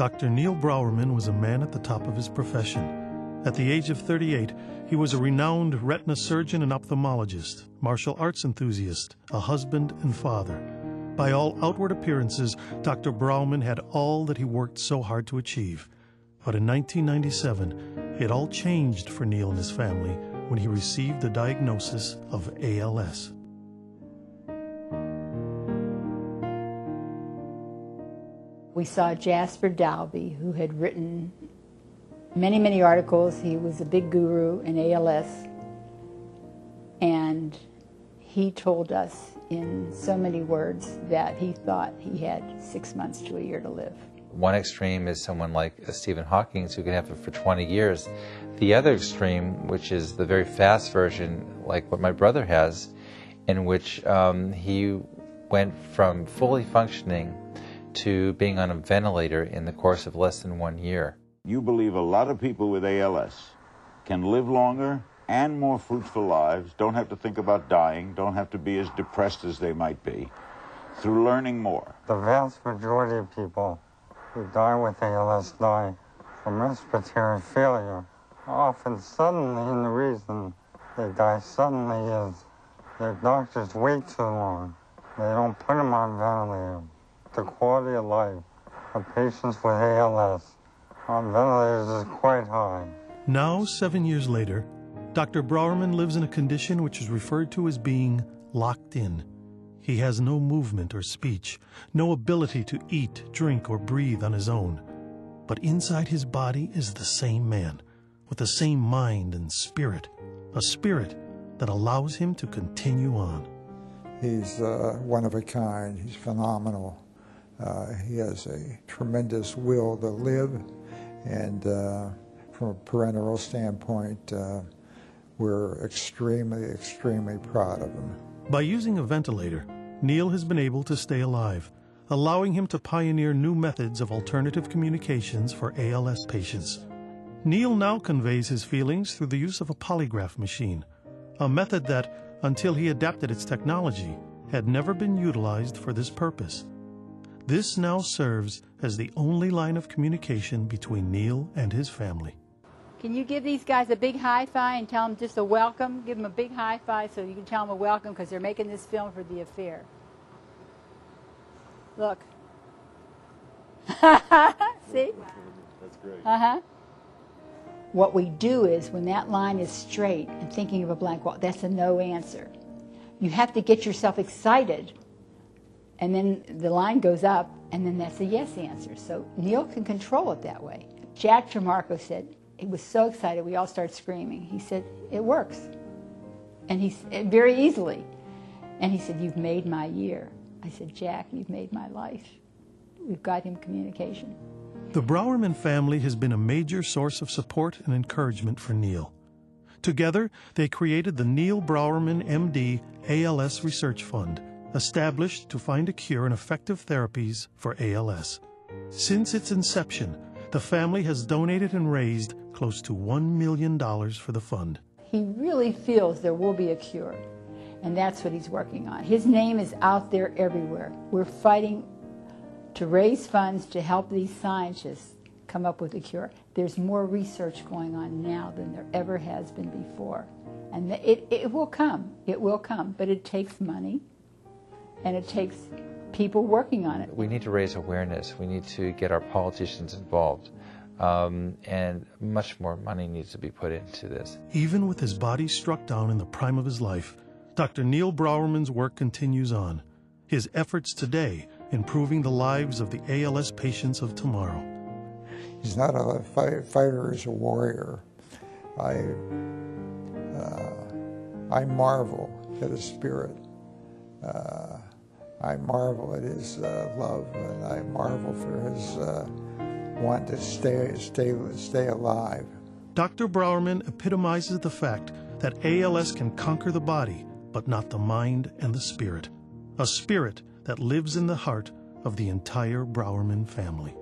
Dr. Neil Brourman was a man at the top of his profession. At the age of 38, he was a renowned retina surgeon and ophthalmologist, martial arts enthusiast, a husband and father. By all outward appearances, Dr. Brourman had all that he worked so hard to achieve. But in 1997, it all changed for Neil and his family when he received the diagnosis of ALS. We saw Jasper Dalby, who had written many articles. He was a big guru in ALS. And he told us in so many words that he thought he had 6 months to a year to live. One extreme is someone like Stephen Hawking, who can have it for 20 years. The other extreme, which is the very fast version, like what my brother has, in which he went from fully functioning to being on a ventilator in the course of less than 1 year. You believe a lot of people with ALS can live longer and more fruitful lives, don't have to think about dying, don't have to be as depressed as they might be, through learning more. The vast majority of people who die with ALS die from respiratory failure. Often suddenly, and the reason they die suddenly is their doctors wait too long. They don't put them on ventilators. The quality of life of patients with ALS on ventilators is quite high. Now, 7 years later, Dr. Brourman lives in a condition which is referred to as being locked in. He has no movement or speech, no ability to eat, drink, or breathe on his own. But inside his body is the same man, with the same mind and spirit, a spirit that allows him to continue on. He's one of a kind. He's phenomenal. He has a tremendous will to live, and from a parental standpoint, we're extremely proud of him. By using a ventilator, Neil has been able to stay alive, allowing him to pioneer new methods of alternative communications for ALS patients. Neil now conveys his feelings through the use of a polygraph machine, a method that, until he adapted its technology, had never been utilized for this purpose. This now serves as the only line of communication between Neil and his family. Can you give these guys a big high five and tell them just a welcome? Give them a big high five so you can tell them a welcome because they're making this film for the affair. Look. See? That's great. Uh-huh. What we do is when that line is straight and thinking of a blank wall, that's a no answer. You have to get yourself excited, and then the line goes up, and then that's a yes answer. So Neil can control it that way. Jack Tremarco said, he was so excited, we all started screaming. He said, it works. And he said, very easily. And he said, you've made my year. I said, Jack, you've made my life. We've got him communication. The Brourman family has been a major source of support and encouragement for Neil. Together, they created the Neil Brourman, MD, ALS Research Fund, established to find a cure and effective therapies for ALS. Since its inception, the family has donated and raised close to $1 million for the fund. He really feels there will be a cure, and that's what he's working on. His name is out there everywhere. We're fighting to raise funds to help these scientists come up with a cure. There's more research going on now than there ever has been before. And it will come. It will come. But it takes money, and it takes people working on it. We need to raise awareness. We need to get our politicians involved. And much more money needs to be put into this. Even with his body struck down in the prime of his life, Dr. Neil Brourman's work continues on. His efforts today improving the lives of the ALS patients of tomorrow. He's not a fighter, he's a warrior. I marvel at his spirit. I marvel at his love, and I marvel for his want to stay alive. Dr. Brourman epitomizes the fact that ALS can conquer the body, but not the mind and the spirit. A spirit that lives in the heart of the entire Brourman family.